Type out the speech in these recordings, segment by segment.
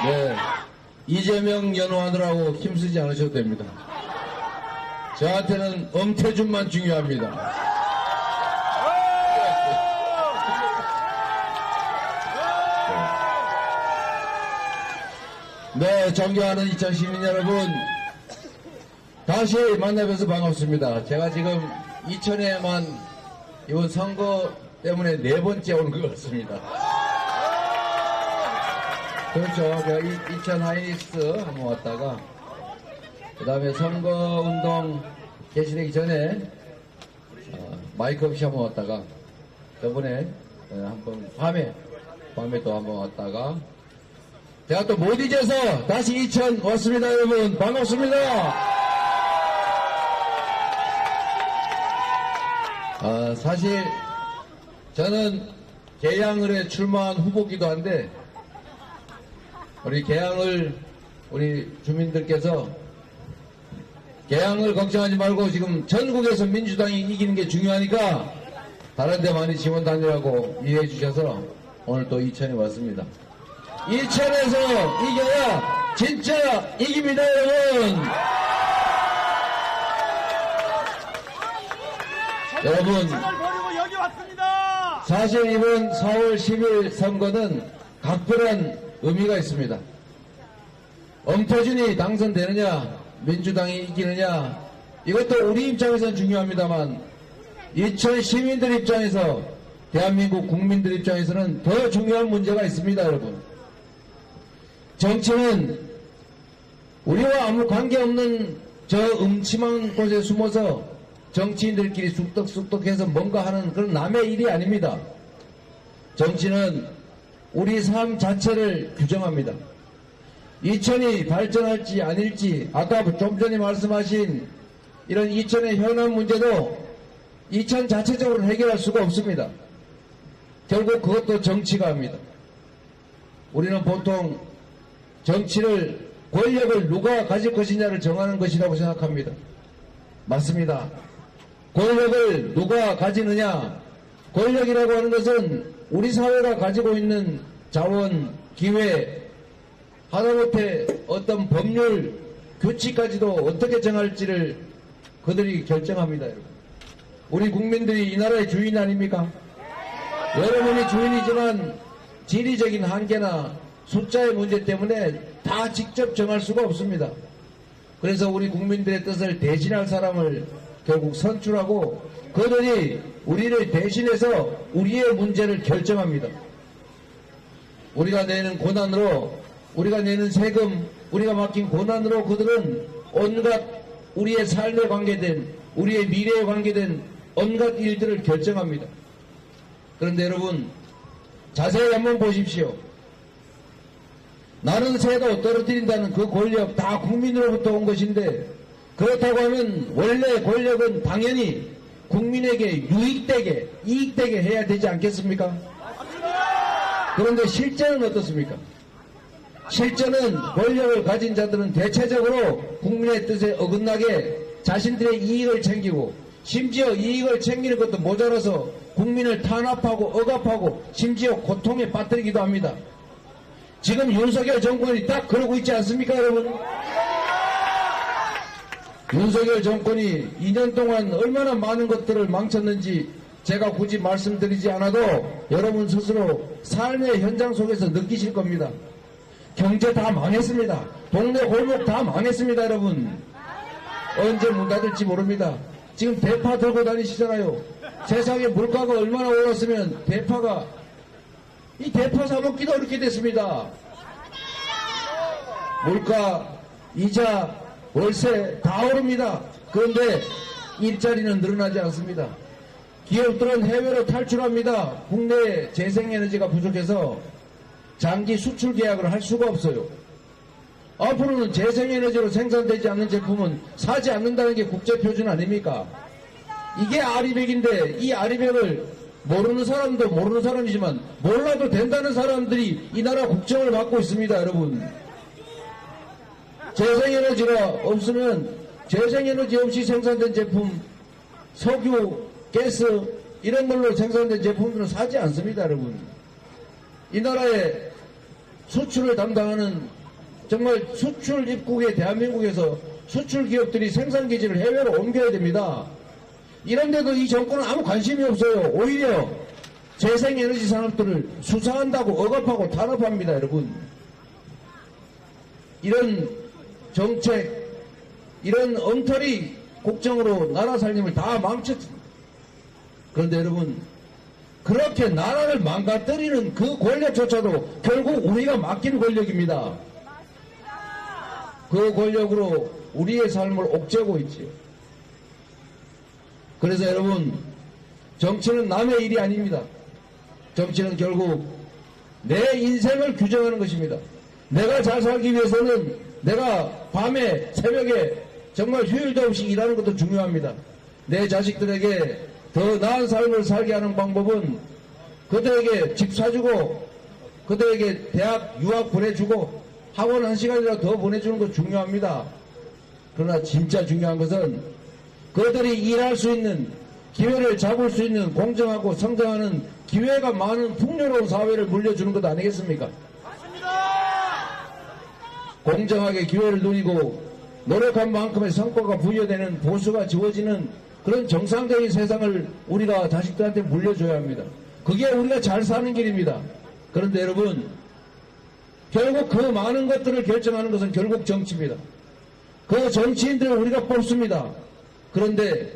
네, 이재명 연호하느라고 힘쓰지 않으셔도 됩니다. 저한테는 엄태준만 중요합니다. 네, 존경하는 2000시민 여러분, 다시 만나뵈서 반갑습니다. 제가 지금 이천에만 이번 선거 때문에 4번째 오는 것 같습니다. 그렇죠. 제가 이천 하이닉스 한번 왔다가, 그 다음에 선거운동 개시되기 전에 마이크 없이 한번 왔다가, 저번에 한번 밤에 또 한번 왔다가, 제가 또 못 잊어서 다시 이천 왔습니다. 여러분 반갑습니다. 사실 저는 계양을에 출마한 후보기도 한데, 우리 계양을 우리 주민들께서 계양을 걱정하지 말고 지금 전국에서 민주당이 이기는 게 중요하니까 다른 데 많이 지원 다니라고 이해해 주셔서 오늘 또 이천에 왔습니다. 이천에서 이겨야 진짜 이깁니다, 여러분. 여러분, 사실 이번 4월 10일 선거는 각별한 의미가 있습니다. 엄태준이 당선되느냐, 민주당이 이기느냐, 이것도 우리 입장에서는 중요합니다만, 이천 시민들 입장에서, 대한민국 국민들 입장에서는 더 중요한 문제가 있습니다, 여러분. 정치는 우리와 아무 관계없는 저 음침한 곳에 숨어서 정치인들끼리 쑥덕쑥덕해서 뭔가 하는 그런 남의 일이 아닙니다. 정치는 우리 삶 자체를 규정합니다. 이천이 발전할지 아닐지, 아까 좀 전에 말씀하신 이런 이천의 현안 문제도 이천 자체적으로 해결할 수가 없습니다. 결국 그것도 정치가 합니다. 우리는 보통 정치를, 권력을 누가 가질 것이냐를 정하는 것이라고 생각합니다. 맞습니다. 권력을 누가 가지느냐, 권력이라고 하는 것은 우리 사회가 가지고 있는 자원, 기회, 하다못해 어떤 법률, 규칙까지도 어떻게 정할지를 그들이 결정합니다. 여러분. 우리 국민들이 이 나라의 주인 아닙니까? 여러분이 주인이지만 지리적인 한계나 숫자의 문제 때문에 다 직접 정할 수가 없습니다. 그래서 우리 국민들의 뜻을 대신할 사람을 결국 선출하고 그들이 우리를 대신해서 우리의 문제를 결정합니다. 우리가 내는 고난으로, 우리가 내는 세금, 우리가 맡긴 고난으로 그들은 온갖 우리의 삶에 관계된, 우리의 미래에 관계된 온갖 일들을 결정합니다. 그런데 여러분, 자세히 한번 보십시오. 나는 새도 떨어뜨린다는 그 권력 다 국민으로부터 온 것인데, 그렇다고 하면 원래 권력은 당연히 국민에게 유익되게, 이익되게 해야 되지 않겠습니까? 그런데 실제는 어떻습니까? 실제는 권력을 가진 자들은 대체적으로 국민의 뜻에 어긋나게 자신들의 이익을 챙기고, 심지어 이익을 챙기는 것도 모자라서 국민을 탄압하고 억압하고 심지어 고통에 빠뜨리기도 합니다. 지금 윤석열 정권이 딱 그러고 있지 않습니까, 여러분? 윤석열 정권이 2년 동안 얼마나 많은 것들을 망쳤는지 제가 굳이 말씀드리지 않아도 여러분 스스로 삶의 현장 속에서 느끼실 겁니다. 경제 다 망했습니다. 동네 골목 다 망했습니다, 여러분. 언제 문 닫을지 모릅니다. 지금 대파 들고 다니시잖아요. 세상에 물가가 얼마나 올랐으면 이 대파 사먹기도 어렵게 됐습니다. 물가, 이자, 월세 다 오릅니다. 그런데 일자리는 늘어나지 않습니다. 기업들은 해외로 탈출합니다. 국내 재생에너지가 부족해서 장기 수출 계약을 할 수가 없어요. 앞으로는 재생에너지로 생산되지 않는 제품은 사지 않는다는 게 국제표준 아닙니까? 이게 아리백인데, 이 아리백을 모르는 사람도 모르는 사람이지만 몰라도 된다는 사람들이 이 나라 국정을 맡고 있습니다, 여러분. 재생에너지가 없으면 재생에너지 없이 생산된 제품, 석유, 가스, 이런 걸로 생산된 제품들은 사지 않습니다, 여러분. 이 나라의 수출을 담당하는 정말 수출 입국의 대한민국에서 수출 기업들이 생산 기지를 해외로 옮겨야 됩니다. 이런데도 이 정권은 아무 관심이 없어요. 오히려 재생에너지 산업들을 수사한다고 억압하고 탄압합니다, 여러분. 이런 정책, 이런 엉터리 국정으로 나라 살림을 다 망쳤습니다. 그런데 여러분, 그렇게 나라를 망가뜨리는 그 권력조차도 결국 우리가 맡긴 권력입니다. 그 권력으로 우리의 삶을 옥죄고 있지요. 그래서 여러분, 정치는 남의 일이 아닙니다. 정치는 결국 내 인생을 규정하는 것입니다. 내가 잘 살기 위해서는 내가 밤에 새벽에 정말 휴일도 없이 일하는 것도 중요합니다. 내 자식들에게 더 나은 삶을 살게 하는 방법은 그들에게 집 사주고 그들에게 대학 유학 보내주고 학원 1시간이라도 더 보내주는 것 중요합니다. 그러나 진짜 중요한 것은 그들이 일할 수 있는 기회를 잡을 수 있는 공정하고 성장하는 기회가 많은 풍요로운 사회를 물려주는 것 아니겠습니까? 맞습니다. 공정하게 기회를 누리고 노력한 만큼의 성과가 부여되는 보수가 지워지는 그런 정상적인 세상을 우리가 자식들한테 물려줘야 합니다. 그게 우리가 잘 사는 길입니다. 그런데 여러분, 결국 그 많은 것들을 결정하는 것은 결국 정치입니다. 그 정치인들을 우리가 뽑습니다. 그런데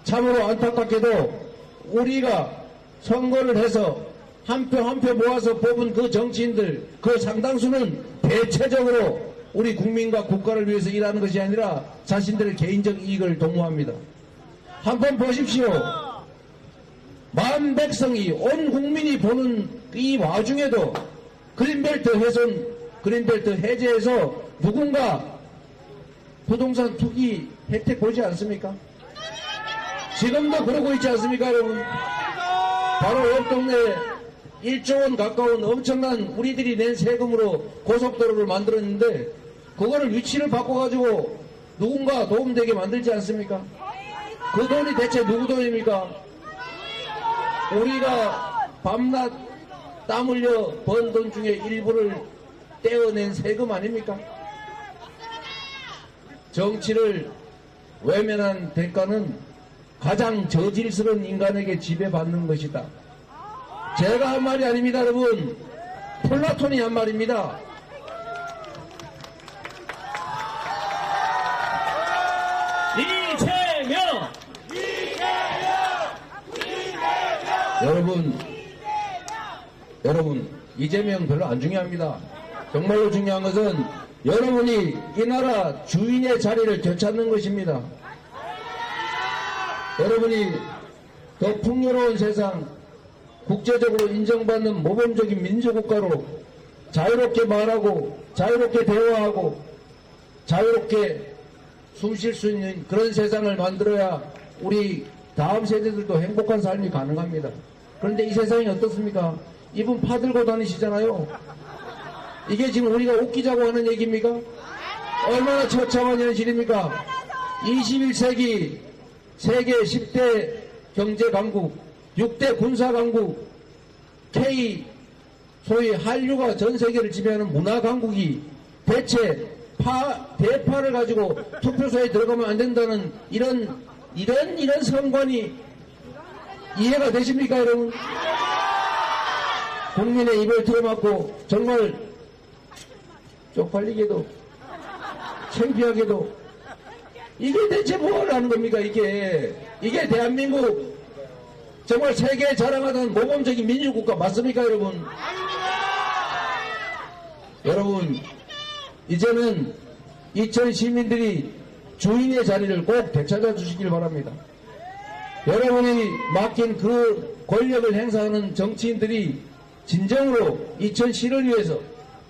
참으로 안타깝게도 우리가 선거를 해서 한 표 한 표 모아서 뽑은 그 정치인들, 그 상당수는 대체적으로 우리 국민과 국가를 위해서 일하는 것이 아니라 자신들의 개인적 이익을 도모합니다. 한번 보십시오. 만 백성이, 온 국민이 보는 이 와중에도 그린벨트 훼손, 그린벨트 해제해서 누군가 부동산 투기 혜택 보지 않습니까? 지금도 그러고 있지 않습니까, 여러분? 바로 옆 동네 1조 원 가까운 엄청난 우리들이 낸 세금으로 고속도로를 만들었는데 그거를 위치를 바꿔가지고 누군가 도움되게 만들지 않습니까? 그 돈이 대체 누구 돈입니까? 우리가 밤낮 땀 흘려 번 돈 중에 일부를 떼어낸 세금 아닙니까? 정치를 외면한 대가는 가장 저질스러운 인간에게 지배받는 것이다. 제가 한 말이 아닙니다, 여러분. 플라톤이 한 말입니다. 이재명! 여러분, 이재명 별로 안 중요합니다. 정말로 중요한 것은 여러분이 이 나라 주인의 자리를 되찾는 것입니다. 여러분이 더 풍요로운 세상, 국제적으로 인정받는 모범적인 민주국가로 자유롭게 말하고 자유롭게 대화하고 자유롭게 숨 쉴 수 있는 그런 세상을 만들어야 우리 다음 세대들도 행복한 삶이 가능합니다. 그런데 이 세상이 어떻습니까? 이분 파들고 다니시잖아요. 이게 지금 우리가 웃기자고 하는 얘기입니까? 얼마나 처참한 현실입니까? 21세기 세계 10대 경제 강국, 6대 군사 강국, K, 소위 한류가 전 세계를 지배하는 문화 강국이 대체 대파를 가지고 투표소에 들어가면 안 된다는 이런 선관이 이해가 되십니까, 여러분? 국민의 입을 틀어막고 정말 쪽팔리게도 창피하게도 이게 대체 뭘 하는 겁니까? 이게 대한민국 정말 세계에 자랑하던 모범적인 민주국가 맞습니까, 여러분? 여러분, 이제는 이천 시민들이 주인의 자리를 꼭 되찾아 주시길 바랍니다. 여러분이 맡긴 그 권력을 행사하는 정치인들이 진정으로 이천시를 위해서,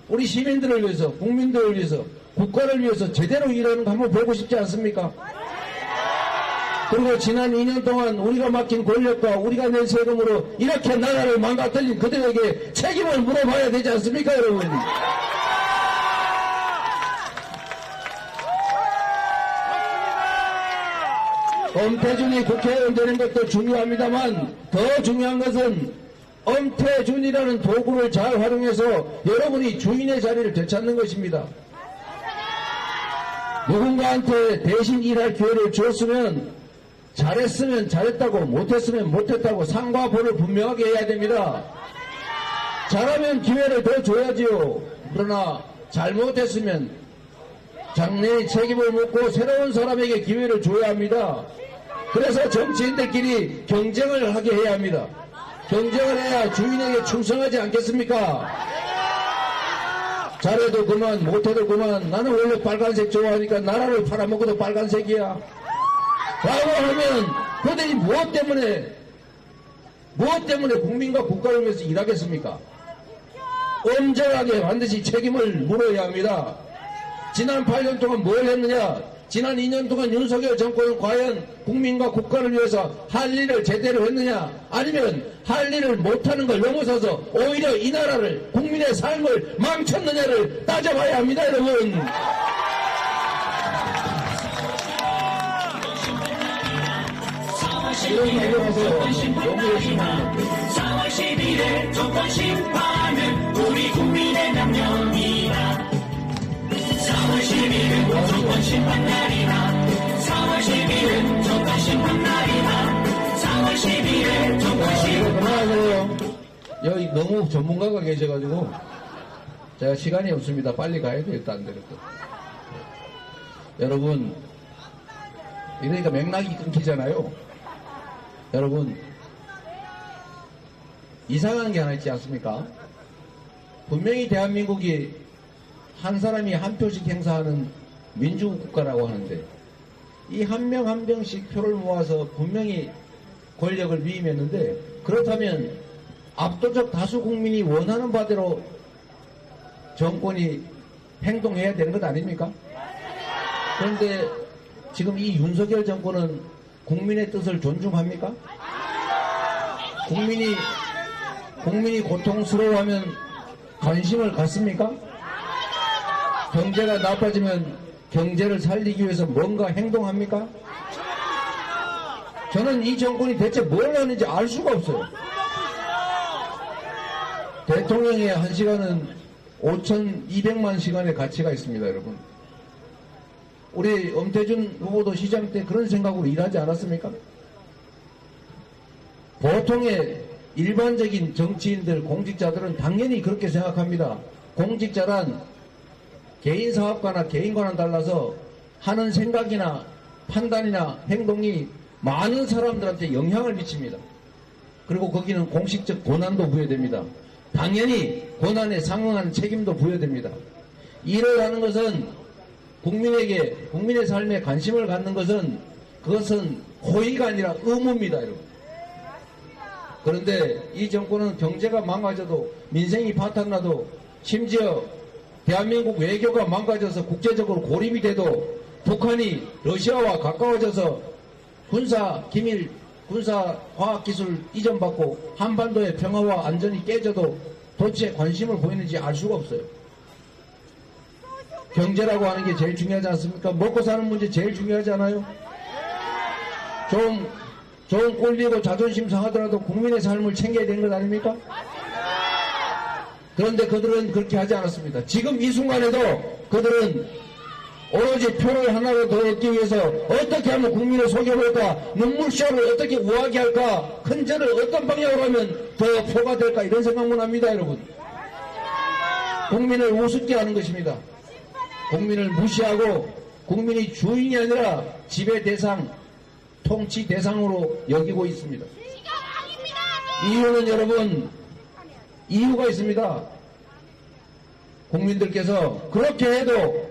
우리 시민들을 위해서, 국민들을 위해서, 국가를 위해서 제대로 일하는 거 한번 보고 싶지 않습니까? 그리고 지난 2년 동안 우리가 맡긴 권력과 우리가 낸 세금으로 이렇게 나라를 망가뜨린 그들에게 책임을 물어봐야 되지 않습니까, 여러분? 엄태준이 국회의원 되는 것도 중요합니다만 더 중요한 것은 엄태준이라는 도구를 잘 활용해서 여러분이 주인의 자리를 되찾는 것입니다. 누군가한테 대신 일할 기회를 주었으면 잘했으면 잘했다고 못했으면 못했다고 상과 벌을 분명하게 해야 됩니다. 잘하면 기회를 더 줘야지요. 그러나 잘못했으면 장래의 책임을 묻고 새로운 사람에게 기회를 줘야 합니다. 그래서 정치인들끼리 경쟁을 하게 해야 합니다. 경쟁을 해야 주인에게 충성하지 않겠습니까? 잘해도 그만 못해도 그만 나는 원래 빨간색 좋아하니까 나라를 팔아먹어도 빨간색이야 라고 하면 그들이 무엇 때문에 국민과 국가를 위해서 일하겠습니까? 엄정하게 반드시 책임을 물어야 합니다. 지난 8년 동안 뭘 했느냐? 지난 2년 동안 윤석열 정권은 과연 국민과 국가를 위해서 할 일을 제대로 했느냐? 아니면 할 일을 못하는 걸 넘어서서 오히려 이 나라를 국민의 삶을 망쳤느냐를 따져봐야 합니다, 여러분. 이런 얘기를 하세요. 너무 열심히 합니다. 4월 11일 조건 심판은 우리 국민의 명령이다. 4월 11일 조건 심판 날이다. 4월 11일 조건 심판 날이다. 4월 11일 조건 심판 그만하세요. 여기 너무 전문가가 계셔가지고 제가 시간이 없습니다. 빨리 가야 되겠다 안 되겠다. 여러분 이러니까 맥락이 끊기잖아요. 여러분 이상한 게 하나 있지 않습니까? 분명히 대한민국이 한 사람이 한 표씩 행사하는 민주국가라고 하는데 이 한 명 한 명씩 표를 모아서 분명히 권력을 위임했는데 그렇다면 압도적 다수 국민이 원하는 바대로 정권이 행동해야 되는 것 아닙니까? 그런데 지금 이 윤석열 정권은 국민의 뜻을 존중합니까? 국민이 고통스러워하면 관심을 갖습니까? 경제가 나빠지면 경제를 살리기 위해서 뭔가 행동합니까? 저는 이 정권이 대체 뭘 하는지 알 수가 없어요. 대통령의 1시간은 5,200만 시간의 가치가 있습니다, 여러분. 우리 엄태준 후보도 시장 때 그런 생각으로 일하지 않았습니까? 보통의 일반적인 정치인들, 공직자들은 당연히 그렇게 생각합니다. 공직자란 개인 사업가나 개인과는 달라서 하는 생각이나 판단이나 행동이 많은 사람들한테 영향을 미칩니다. 그리고 거기는 공식적 권한도 부여됩니다. 당연히 권한에 상응하는 책임도 부여됩니다. 일을 하는 것은 국민의 삶에 관심을 갖는 것은 그것은 호의가 아니라 의무입니다, 여러분. 그런데 이 정권은 경제가 망가져도 민생이 바탕나도 심지어 대한민국 외교가 망가져서 국제적으로 고립이 돼도 북한이 러시아와 가까워져서 군사 기밀, 군사 과학기술 이전받고 한반도의 평화와 안전이 깨져도 도대체 관심을 보이는지 알 수가 없어요. 경제라고 하는 게 제일 중요하지 않습니까? 먹고 사는 문제 제일 중요하지 않아요? 좀 꼴리고 자존심 상하더라도 국민의 삶을 챙겨야 되는 것 아닙니까? 그런데 그들은 그렇게 하지 않았습니다. 지금 이 순간에도 그들은 오로지 표를 하나로 더 얻기 위해서 어떻게 하면 국민을 속여볼까, 눈물쇼를 어떻게 우아하게 할까, 큰절을 어떤 방향으로 하면 더 표가 될까, 이런 생각만 합니다, 여러분. 국민을 우습게 하는 것입니다. 국민을 무시하고 국민이 주인이 아니라 지배 대상, 통치 대상으로 여기고 있습니다. 이유는 여러분, 이유가 있습니다. 국민들께서 그렇게 해도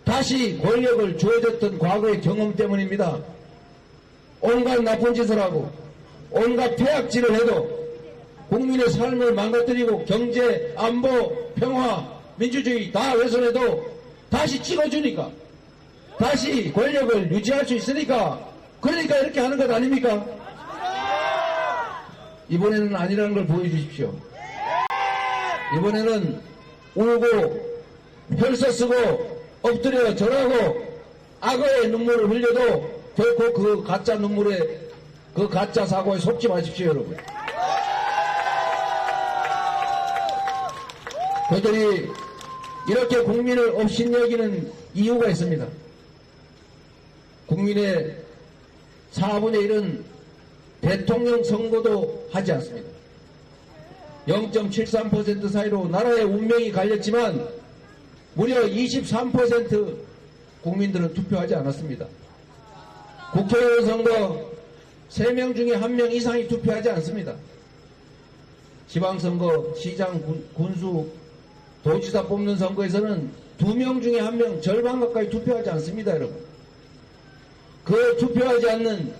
다시 권력을 주어졌던 과거의 경험 때문입니다. 온갖 나쁜 짓을 하고 온갖 폐악질을 해도 국민의 삶을 망가뜨리고 경제, 안보, 평화, 민주주의 다 훼손해도 다시 찍어주니까, 다시 권력을 유지할 수 있으니까, 그러니까 이렇게 하는 것 아닙니까? 이번에는 아니라는 걸 보여주십시오. 이번에는 울고 혈서 쓰고 엎드려 절하고 악어의 눈물을 흘려도 결코 그 가짜 눈물에, 그 가짜 사고에 속지 마십시오, 여러분. 그들이 이렇게 국민을 업신여기는 이유가 있습니다. 국민의 4분의 1은 대통령 선거도 하지 않습니다. 0.73% 사이로 나라의 운명이 갈렸지만 무려 23% 국민들은 투표하지 않았습니다. 국회의원 선거 3명 중에 1명 이상이 투표하지 않습니다. 지방선거, 시장, 군수, 도지사 뽑는 선거에서는 2명 중에 1명, 절반 가까이 투표하지 않습니다, 여러분. 그 투표하지 않는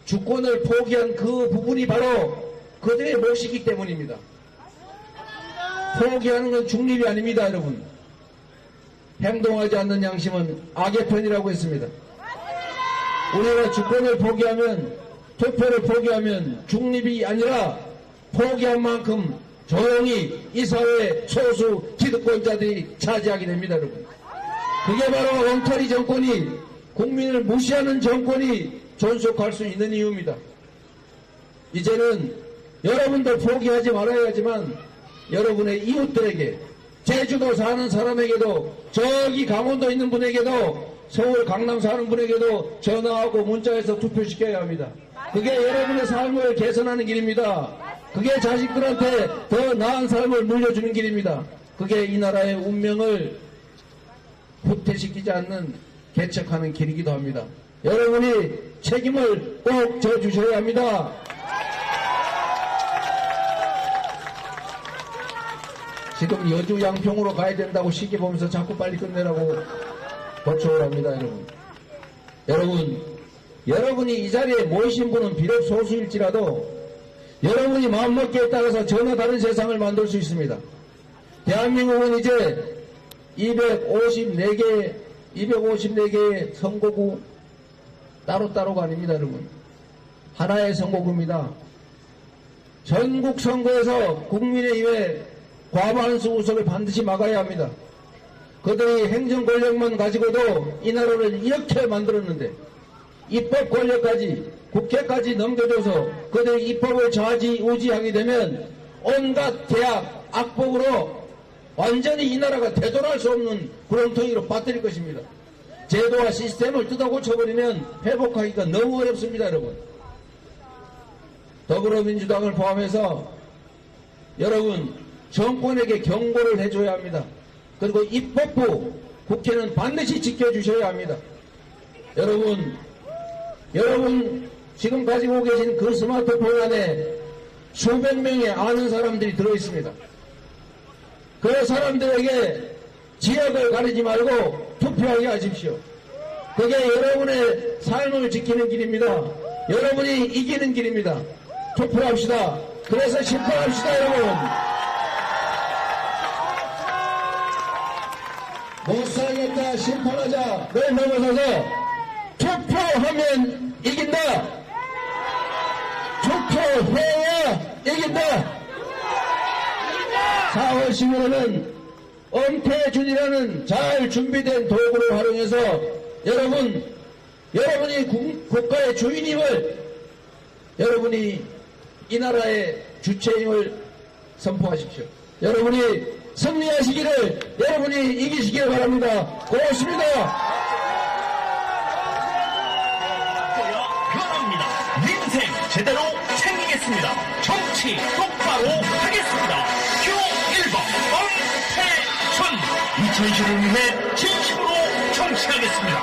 주권을 포기한 그 부분이 바로 그들의 몫이기 때문입니다. 포기하는 건 중립이 아닙니다, 여러분. 행동하지 않는 양심은 악의 편이라고 했습니다. 우리가 주권을 포기하면, 투표를 포기하면 중립이 아니라 포기한 만큼 조용히 이 사회의 소수 기득권자들이 차지하게 됩니다, 여러분. 그게 바로 엉터리 정권이, 국민을 무시하는 정권이 존속할 수 있는 이유입니다. 이제는 여러분도 포기하지 말아야 하지만 여러분의 이웃들에게, 제주도 사는 사람에게도, 저기 강원도 있는 분에게도, 서울 강남 사는 분에게도 전화하고 문자해서 투표시켜야 합니다. 그게 여러분의 삶을 개선하는 길입니다. 그게 자식들한테 더 나은 삶을 물려주는 길입니다. 그게 이 나라의 운명을 후퇴시키지 않는 개척하는 길이기도 합니다. 여러분이 책임을 꼭 져주셔야 합니다. 지금 여주 양평으로 가야 된다고 시기 보면서 자꾸 빨리 끝내라고 도청을 합니다, 여러분. 여러분이 이 자리에 모이신 분은 비록 소수일지라도 여러분이 마음먹기에 따라서 전혀 다른 세상을 만들 수 있습니다. 대한민국은 이제 254개의 선거구 따로따로가 아닙니다, 여러분. 하나의 선거구입니다. 전국 선거에서 국민의힘의 과반수 우석을 반드시 막아야 합니다. 그들이 행정 권력만 가지고도 이 나라를 이렇게 만들었는데 입법 권력까지, 국회까지 넘겨줘서 그들이 입법을 좌지우지하게 되면 온갖 계약, 악법으로 완전히 이 나라가 되돌아갈 수 없는 구렁텅이로 빠뜨릴 것입니다. 제도와 시스템을 뜯어 고쳐버리면 회복하기가 너무 어렵습니다, 여러분. 더불어민주당을 포함해서 여러분, 정권에게 경고를 해줘야 합니다. 그리고 입법부, 국회는 반드시 지켜주셔야 합니다. 여러분 지금 가지고 계신 그 스마트폰 안에 수백 명의 아는 사람들이 들어있습니다. 그 사람들에게 지역을 가리지 말고 투표하게 하십시오. 그게 여러분의 삶을 지키는 길입니다. 여러분이 이기는 길입니다. 투표합시다. 그래서 심판합시다, 여러분. 못살겠다, 심판하자를 넘어서서 투표하면 이긴다. 투표해야 이긴다. 4월 10일에는 엄태준이라는 잘 준비된 도구를 활용해서 여러분이 국가의 주인임을, 여러분이 이 나라의 주체임을 선포하십시오. 여러분이 승리하시기를, 여러분이 이기시길 바랍니다. 고맙습니다. 변합니다. 민생 제대로 챙기겠습니다. 정치 똑바로 하겠습니다. 표 1번 엄태준. 2020을 위해 진심으로 정치하겠습니다.